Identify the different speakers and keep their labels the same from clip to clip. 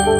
Speaker 1: Hello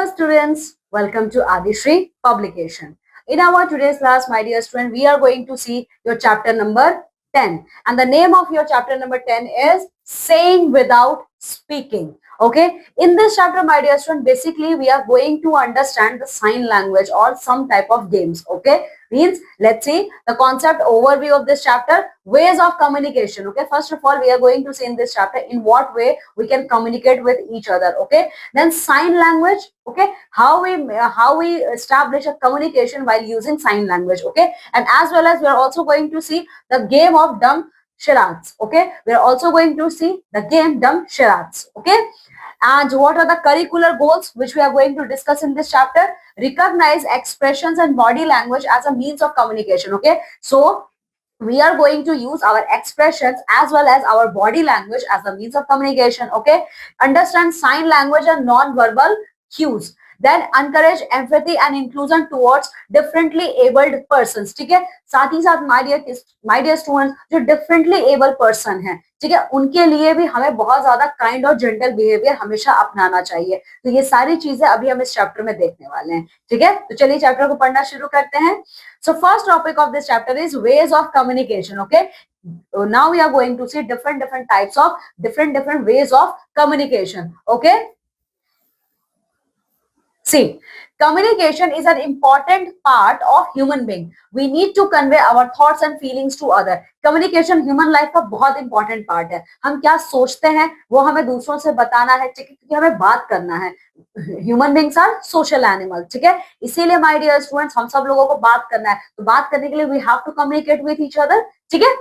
Speaker 1: students, welcome to Adishri publication. In our today's class, my dear student, we are going to see your chapter number 10. And the name of your chapter number 10 is Saying Without Speaking. Okay, in this chapter, my dear student, basically we are going to understand the sign language or some type of games. Okay, means let's see the concept overview of this chapter, ways of communication. Okay, first of all, we are going to see in this chapter in what way we can communicate with each other. Okay, then sign language. Okay, how we establish a communication while using sign language. Okay, and as well as we are also going to see the game of dumb charades. Okay, we are also going to see the game dumb charades. Okay, and what are the curricular goals which we are going to discuss in this chapter? Recognize expressions and body language as a means of communication. Okay, so we are going to use our expressions as well as our body language as a means of communication. Okay, understand sign language and non-verbal cues, then encourage empathy and inclusion towards differently abled persons. ठीक है, साथ ही साथ my dear students, जो differently able person है, ठीक है, उनके लिए भी हमें बहुत ज्यादा काइंड और जेंटल बिहेवियर हमेशा अपनाना चाहिए. तो ये सारी चीजें अभी हम इस चैप्टर में देखने वाले हैं. ठीक है, तो चलिए चैप्टर को पढ़ना शुरू करते हैं. So first topic of this chapter is ways of communication. Okay, now we are going to see different types of different ways of communication. Okay, see, communication is an important part of human being. We need to convey our thoughts and feelings to other. Communication human life का बहुत important part है. हम क्या सोचते हैं वो हमें दूसरों से बताना है, ठीक है, क्योंकि हमें बात करना है. Human beings are social animal. ठीक है, इसीलिए माय डियर स्टूडेंट्स हम सब लोगों को बात करना है. तो बात करने के लिए we have to communicate with each other. ठीक है,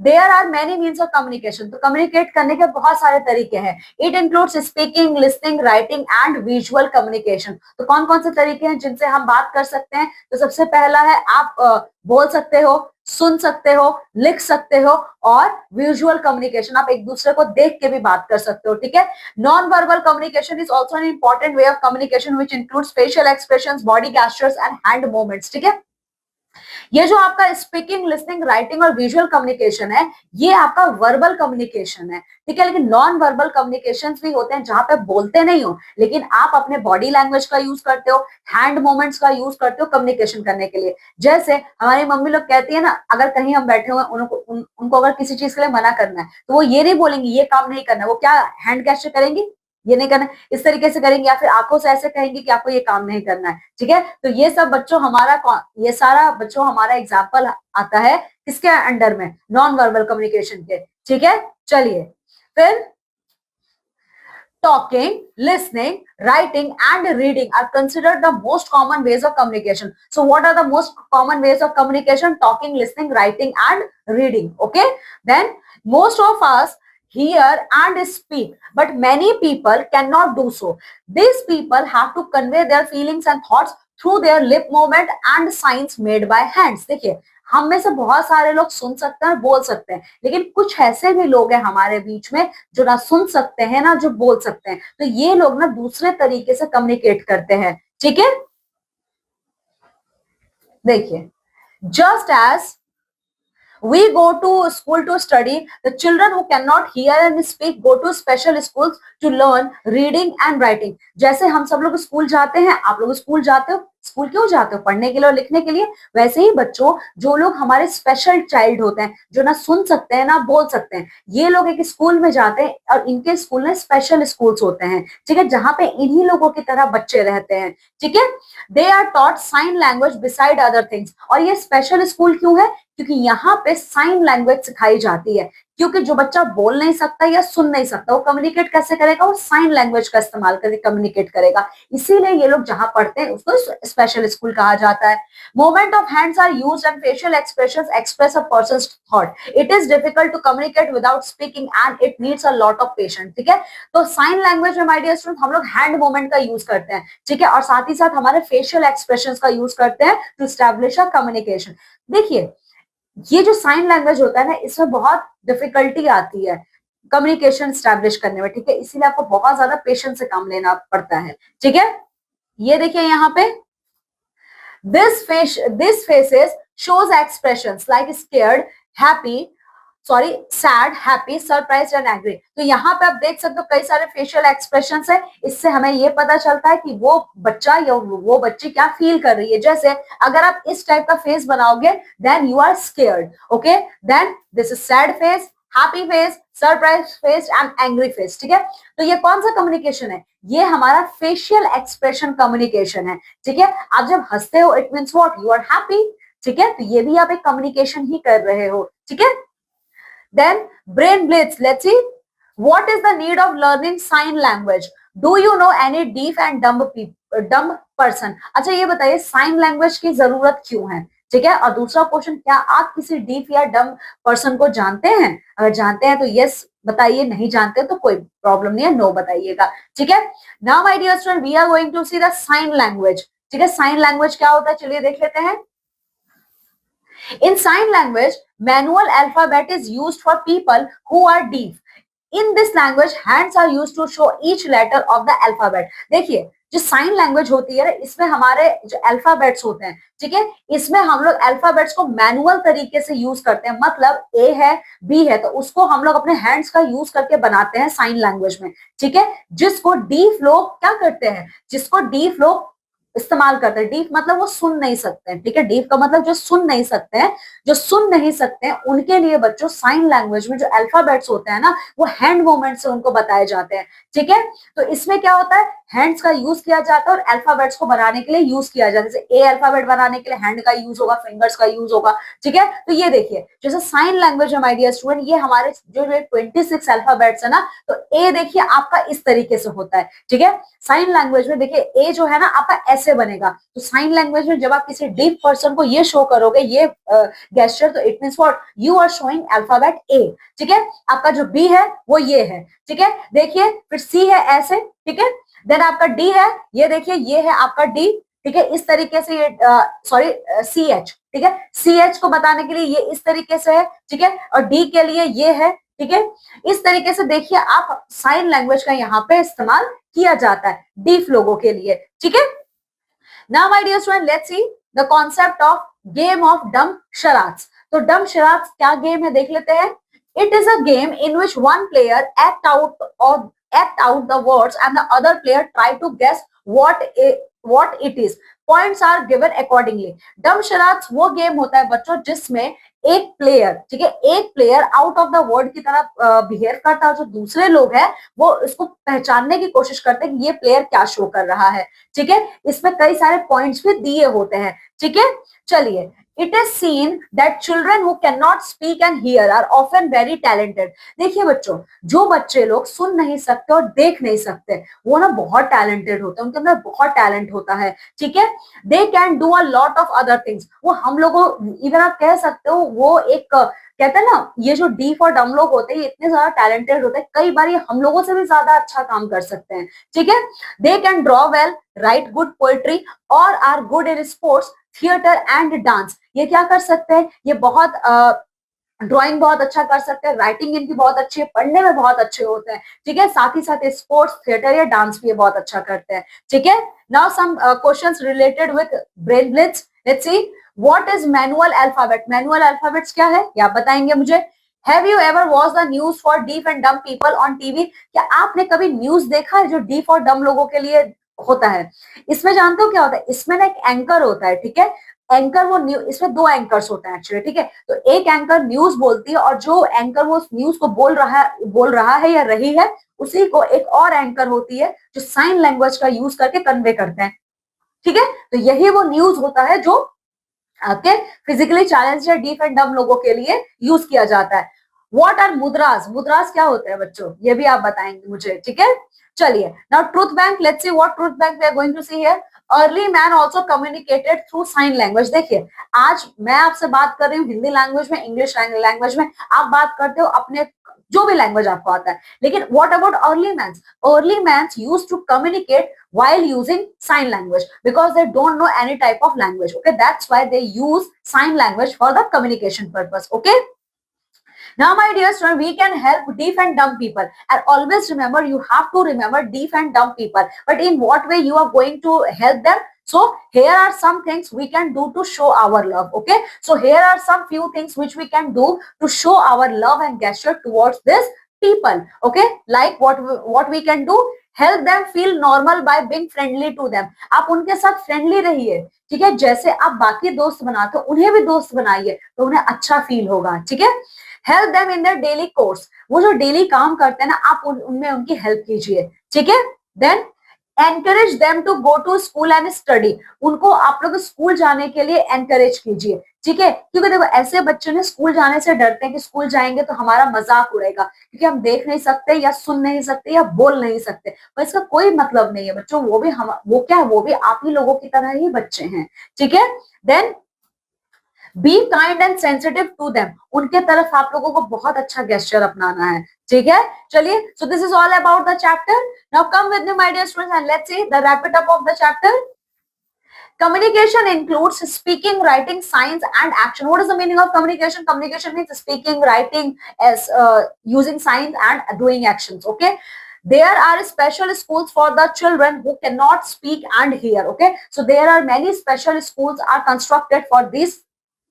Speaker 1: there are many means of communication. तो कम्युनिकेट करने के बहुत सारे तरीके हैं. It includes speaking, listening, writing and visual communication. तो कौन कौन से तरीके हैं जिनसे हम बात कर सकते हैं? तो सबसे पहला है आप बोल सकते हो, सुन सकते हो, लिख सकते हो, और विजुअल कम्युनिकेशन आप एक दूसरे को देख के भी बात कर सकते हो. ठीक है, non verbal communication is also an important way of communication which includes facial expressions, body gestures and hand movements. ठीक है, ये जो आपका स्पीकिंग, लिसनिंग, राइटिंग और विजुअल कम्युनिकेशन है, ये आपका वर्बल कम्युनिकेशन है. ठीक है, लेकिन नॉन वर्बल कम्युनिकेशंस भी होते हैं जहां पे बोलते नहीं हो, लेकिन आप अपने बॉडी लैंग्वेज का यूज करते हो, हैंड मूवमेंट्स का यूज करते हो कम्युनिकेशन करने के लिए. जैसे हमारी मम्मी लोग कहती है ना, अगर कहीं हम बैठे हुए उनको अगर किसी चीज के लिए मना करना है तो वो ये नहीं बोलेंगे ये काम नहीं करना, वो क्या हैंड गेस्चर करेंगी, ये नहीं करना, इस तरीके से करेंगे, या फिर आंखों से ऐसे कहेंगे कि आपको ये काम नहीं करना है. ठीक है, तो ये सब बच्चों ये सारा बच्चों हमारा एग्जाम्पल आता है किसके अंडर में? नॉन वर्बल कम्युनिकेशन के. ठीक है, चलिए फिर talking, listening, writing and reading are considered the most common ways of communication. So what are the most common ways of communication? Talking, listening, writing and reading. Okay, then most of us hear and speak, but many people cannot do so. These people have to convey their feelings and thoughts through their lip movement and signs made by hands. देखिए, हम में से बहुत सारे लोग सुन सकते हैं, बोल सकते हैं, लेकिन कुछ ऐसे भी लोग हैं हमारे बीच में जो ना सुन सकते हैं ना जो बोल सकते हैं. तो ये लोग ना दूसरे तरीके से कम्युनिकेट करते हैं. ठीक है, देखिए, just as we go to school to study, the children who cannot hear and speak go to special schools to learn reading and writing. जैसे हम सब लोग स्कूल जाते हैं, आप लोग स्कूल जाते हो, स्कूल क्यों जाते हो? पढ़ने के लिए और लिखने के लिए. वैसे ही बच्चों, जो लोग हमारे स्पेशल चाइल्ड होते हैं, जो ना सुन सकते हैं ना बोल सकते हैं, ये लोग एक स्कूल में जाते हैं और इनके स्कूल में स्पेशल स्कूल्स होते हैं. ठीक है, जहां पे इन्हीं लोगों की तरह बच्चे रहते हैं. ठीक है, they are taught sign language beside other things. और ये स्पेशल स्कूल क्यों है? क्योंकि यहाँ पे साइन लैंग्वेज सिखाई जाती है. क्योंकि जो बच्चा बोल नहीं सकता या सुन नहीं सकता, वो कम्युनिकेट कैसे करेगा? वो साइन लैंग्वेज का इस्तेमाल करके कम्युनिकेट करेगा. इसीलिए ये लोग जहां पढ़ते हैं उसको स्पेशल स्कूल कहा जाता है. Movement of hands are used and facial expressions express a person's thought. It is difficult to communicate without speaking and it needs a lot of patience. ठीक है, तो साइन लैंग्वेज में माय डियर स्टूडेंट हम लोग hand movement का use करते हैं. ठीक है, और साथ ही साथ हमारे फेशियल एक्सप्रेशंस का यूज करते हैं टू एस्टैब्लिश अ कम्युनिकेशन. देखिए, ये जो साइन लैंग्वेज होता है ना, इसमें बहुत डिफिकल्टी आती है कम्युनिकेशन स्टैब्लिश करने में. ठीक है, इसीलिए आपको बहुत ज्यादा पेशेंस से काम लेना पड़ता है. ठीक है, ये देखिए यहाँ पे this faces shows expressions like scared, happy, sorry sad, happy, surprise and angry. तो यहाँ पे आप देख सकते हो कई सारे फेशियल एक्सप्रेशंस है, इससे हमें ये पता चलता है कि वो बच्चा या वो बच्ची क्या फील कर रही है। जैसे अगर आप इस टाइप का फेस बनाओगे then you are scared, okay, then this is sad face, happy face, surprise face and angry face, ठीक है। तो ये कौन सा कम्युनिकेशन है, ये हमारा फेशियल एक्सप्रेशन कम्युनिकेशन है, ठीक है। आप जब हंसते हो it means what, you are happy, ठीक है, तो ये भी आप एक कम्युनिकेशन ही कर रहे हो, ठीक है। Then brain blitz. Let's see. What is the need of learning sign language? Do you know any deaf and dumb person? अच्छा ये बताइए साइन लैंग्वेज की जरूरत क्यों है, ठीक है। और दूसरा क्वेश्चन, क्या आप किसी डीफ या डम पर्सन को जानते हैं? अगर जानते हैं तो यस बताइए, नहीं जानते तो कोई प्रॉब्लम नहीं है, नो बताइएगा, ठीक है। Now my dear student we are going to see the sign language, ठीक है। साइन लैंग्वेज क्या होता है चलिए देख लेते हैं। In sign language, manual alphabet is used for people who are deaf. In this language, hands are used to show each letter of the alphabet. देखिए जो साइन लैंग्वेज होती है इसमें हमारे जो अल्फाबेट्स होते हैं, ठीक है, इसमें हम लोग अल्फाबेट्स को मैनुअल तरीके से यूज करते हैं। मतलब ए है, बी है, तो उसको हम लोग अपने हैंड्स का यूज करके बनाते हैं साइन लैंग्वेज में, ठीक है। जिसको डीफ लोग क्या करते हैं, जिसको डीफ लोग इस्तेमाल करते हैं, डीफ मतलब वो सुन नहीं सकते हैं, ठीक है। डीफ का मतलब जो सुन नहीं सकते हैं, जो सुन नहीं सकते हैं उनके लिए बच्चों साइन लैंग्वेज में जो अल्फाबेट्स होते हैं ना वो हैंड मूवमेंट से उनको बताए जाते हैं, ठीक है। तो इसमें क्या होता है, हैंड्स का यूज किया जाता है और अल्फाबेट्स को बनाने के लिए यूज किया जाता है। जैसे ए अल्फाबेट बनाने के लिए हैंड का यूज होगा, फिंगर्स का यूज होगा, ठीक है। तो ये देखिए जैसे साइन लैंग्वेज है माय डियर स्टूडेंट, ये हमारे जो 26 अल्फाबेट्स है ना, तो ए देखिए आपका इस तरीके से होता है, ठीक है। साइन लैंग्वेज में देखिए ए जो है ना आपका ऐसे बनेगा। तो साइन लैंग्वेज में जब आप किसी डीफ पर्सन को ये शो करोगे ये गेस्चर, तो it means what, you are showing alphabet A, ठीक है। आपका जो बी है वो ये है, ठीक है। देखिए फिर सी है ऐसे, ठीक है। देन आपका डी है, ये देखिए ये है आपका डी, ठीक है। इस तरीके से ये सॉरी सी एच, ठीक है। सी एच को बताने के लिए ये इस तरीके से है, ठीक है। और डी के लिए ये है, ठीक है। इस तरीके से देखिए आप साइन लैंग्वेज का यहाँ पे इस्तेमाल किया जाता है डीफ लोगों के लिए, ठीक है। Now my dear student let's see the concept of game of dumb charades. तो डम शराड्स क्या गेम है देख लेते हैं। It is a game in which one player act out the words and the other player try to guess what it is. Points are given accordingly. डम charades वो game होता है बच्चों जिसमें एक प्लेयर, ठीक है, एक player out of the word की तरह बिहेव करता है, जो दूसरे लोग हैं वो इसको पहचानने की कोशिश करते हैं कि ये प्लेयर क्या शो कर रहा है, ठीक है। इसमें कई सारे पॉइंट्स भी दिए होते हैं, ठीक है। चलिए, it is seen that children who can not speak and hear are often very talented. देखिए बच्चों, जो बच्चे लोग सुन नहीं सकते और देख नहीं सकते वो ना बहुत टैलेंटेड होते हैं, उनके अंदर बहुत टैलेंट होता है, ठीक है। They can do a lot of other things. वो हम लोगों, इवन आप कह सकते हो वो एक कहते हैं ना, ये जो डीफ और डम लोग होते हैं इतने ज्यादा टैलेंटेड होते हैं, कई बार ये हम लोगों से भी ज्यादा अच्छा काम कर सकते हैं, ठीक है। They can draw well, write good poetry और are good in sports, theatre and dance. ये क्या कर सकते हैं, ये बहुत ड्राइंग बहुत अच्छा कर सकते हैं, राइटिंग इनकी बहुत अच्छी है, पढ़ने में बहुत अच्छे होते हैं, ठीक है। साथ ही साथ स्पोर्ट्स, थिएटर या डांस भी ये बहुत अच्छा करते हैं, ठीक है। Now some questions related with brain blitz. Let's see what is manual alphabet. Manual alphabets क्या है ये आप बताएंगे मुझे। Have you ever watch the news for deaf and dumb people on TV. क्या आपने कभी न्यूज देखा है जो डीफ और डम लोगों के लिए होता है। इसमें जानते हो क्या होता है, इसमें ना एक एंकर होता है, ठीक है। एंकर वो न्यूज, इसमें दो एंकर्स होते हैं एक्चुअली, ठीक है। तो एक एंकर न्यूज बोलती है और जो एंकर वो न्यूज को बोल रहा है या रही है, उसी को एक और एंकर होती है जो साइन लैंग्वेज का यूज करके कन्वे करते हैं, ठीक है। तो यही वो न्यूज होता है जो आपके फिजिकली चैलेंज या डीफ एंड डम लोगों के लिए यूज किया जाता है। What are मुद्रास। मुद्रास क्या होते हैं बच्चों, ये भी आप बताएंगे मुझे, ठीक है। चलिए, now truth bank, let's see what truth bank we are going to see here. Early man also communicated through sign language. देखिए आज मैं आपसे बात कर रही हूँ हिंदी लैंग्वेज में, इंग्लिश लैंग्वेज में, आप बात करते हो अपने जो भी लैंग्वेज आपको आता है, लेकिन what about early mans. Early mans used to communicate while using sign language because they don't know any type of language, okay, that's why they use sign language for the communication purpose, okay. Now my dear student, we can help deaf and dumb people, and always remember, you have to remember deaf and dumb people, but in what way you are going to help them, So here are some things we can do to show our love. Okay, so here are some few things which we can do to show our love and gesture towards this people. Okay, like what we can do, help them feel normal by being friendly to them. आप उनके साथ friendly रहिए, ठीक है, जैसे आप बाकी दोस्त बनाते हो उन्हें भी दोस्त बनाइए तो उन्हें अच्छा फील होगा, ठीक है। Help them in their daily course, वो जो डेली काम करते हैं ना आप उनमें उनकी हेल्प कीजिए, ठीक है। Then encourage them to go to school and study, उनको आप लोग स्कूल जाने के लिए एनकरेज कीजिए, ठीक है, क्योंकि देखो ऐसे बच्चे ने स्कूल जाने से डरते हैं कि स्कूल जाएंगे तो हमारा मजाक उड़ेगा, क्योंकि हम देख नहीं सकते या सुन नहीं सकते या बोल नहीं सकते, पर इसका कोई मतलब नहीं है बच्चों, वो भी हम वो क्या है, वो भी आप ही लोगों की तरह ही बच्चे हैं, ठीक है। Then be kind and sensitive to them, उनके तरफ आप लोगों को बहुत अच्छा गेस्चर अपनाना है, ठीक है। चलिए, so this is all about the chapter. Now come with me my dear students and let's see the wrap it up of the chapter. Communication includes speaking, writing, signs, and action. What is the meaning of communication? Communication means speaking, writing, as using signs and doing actions. Okay. There are special schools for the children who cannot speak and hear. Okay. So there are many special schools are constructed for this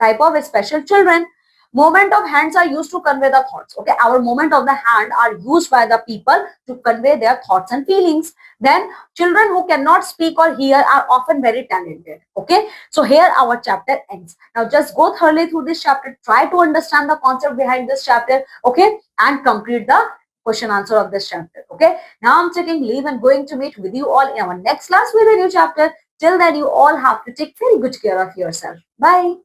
Speaker 1: type of special children. Movement of hands are used to convey the thoughts. Okay, our movement of the hand are used by the people to convey their thoughts and feelings. Then children who cannot speak or hear are often very talented. Okay, so here our chapter ends. Now just go thoroughly through this chapter, try to understand the concept behind this chapter, okay, and complete the question answer of this chapter. Okay, now I'm taking leave and going to meet with you all in our next class with a new chapter. Till then, you all have to take very good care of yourself. Bye.